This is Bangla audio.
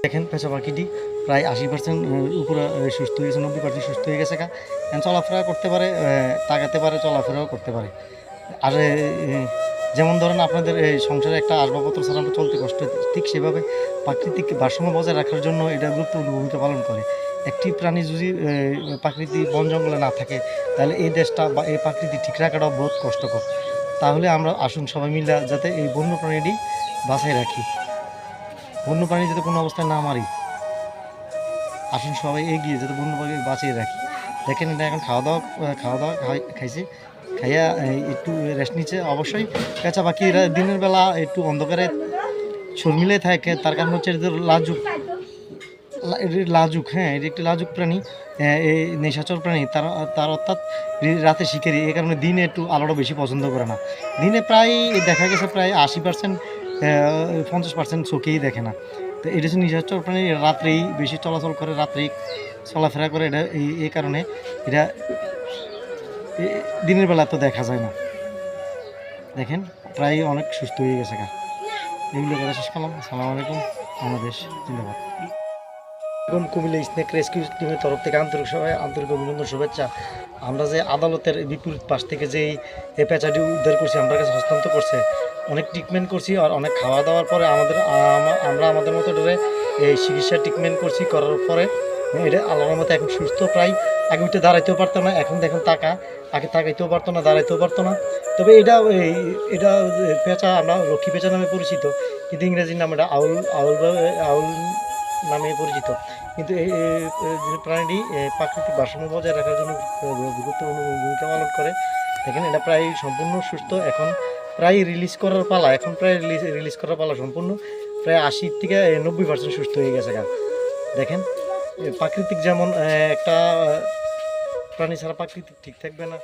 দেখেন পেঁচা পাখিটি প্রায় 80% উপরে সুস্থ হয়ে গেছে, 90% সুস্থ হয়ে গেছে। চলাফেরা করতে পারে, তাকাতে পারে, চলাফেরাও করতে পারে। আর যেমন ধরেন আপনাদের এই সংসারে একটা আসবাবপত্র ছাড়া আমরা চলতে কষ্ট, ঠিক সেভাবে প্রাকৃতিক ভারসাম্য বজায় রাখার জন্য এটা গুরুত্বপূর্ণ ভূমিকা পালন করে। একটি প্রাণী যদি প্রাকৃতিক বন জঙ্গলে না থাকে, তাহলে এই দেশটা বা এই প্রাকৃতি ঠিক রাখাটাও বহুত কষ্টকর। তাহলে আমরা আসুন সবাই মিলে যাতে এই বন্যপ্রাণীটি বাঁচাই রাখি, বন্যপ্রাণী যাতে কোনো অবস্থায় না মারি। আসুন সবাই এগিয়ে যাতে বন্যপ্রাণী বাঁচিয়ে রাখি। দেখেন এটা এখন খাওয়া দাওয়া খাইছে, খাইয়া একটু রেস্ট নিচ্ছে। অবশ্যই পেঁচা পাখিরা দিনের বেলা একটু অন্ধকারে শর্মিলে থাকে, তার কারণ হচ্ছে এদের লাজুক, হ্যাঁ এটি একটি লাজুক প্রাণী, এই নিশাচর প্রাণী। তার অর্থাৎ রাতে শিকারি, এই কারণে দিনে একটু আলোটা বেশি পছন্দ করে না। দিনে প্রায় দেখা গেছে প্রায় 80%, 50% চোখেই দেখে না। তো এটা হচ্ছে নিশাচর প্রাণী, রাত্রেই বেশি চলাচল করে, রাত্রেই চলাফেরা করে। এটা এই কারণে এটা দিনের বেলা তো দেখা যায় না। দেখেন প্রায় অনেক সুস্থ হয়ে গেছে। এগুলো কথা শেষ করলাম। আসসালামু আলাইকুম। বাংলাদেশ জিন্দাবাদ। কুমিল্লা স্নেক রেস্কিউ টিমের তরফ থেকে আন্তরিক অভিনন্দন, শুভেচ্ছা। আমরা যে আদালতের বিপরীত পাশ থেকে যে এই পেঁচাটি উদ্ধার করছি, আমার কাছে হস্তান্তর করছে, অনেক ট্রিটমেন্ট করছি আর অনেক খাওয়া দাওয়ার পরে আমরা আমাদের মতো ধরে এই চিকিৎসা ট্রিটমেন্ট করছি, করার পরে এটা আল্লাহর মতো এখন সুস্থ। প্রায় আগে উঠে দাঁড়াইতেও পারতো না, এখন দেখুন আগে তাকাইতেও পারতো না, দাঁড়াইতেও পারতো না। তবে এটা পেঁচা আমরা লক্ষ্মী পেঁচা নামে পরিচিত, কিন্তু ইংরেজির নাম এটা আউল নামে পরিচিত। কিন্তু এই প্রাণীটি প্রাকৃতিক ভারসাম্য বজায় রাখার জন্য গুরুত্বপূর্ণ ভূমিকা পালন করে। দেখেন এটা প্রায় সম্পূর্ণ সুস্থ, এখন প্রায় রিলিজ করার পালা, রিলিজ করার পালা সম্পূর্ণ, প্রায় 80 থেকে 90% সুস্থ হয়ে গেছে। দেখেন প্রাকৃতিক যেমন একটা প্রাণী ছাড়া প্রাকৃতিক ঠিক থাকবে না।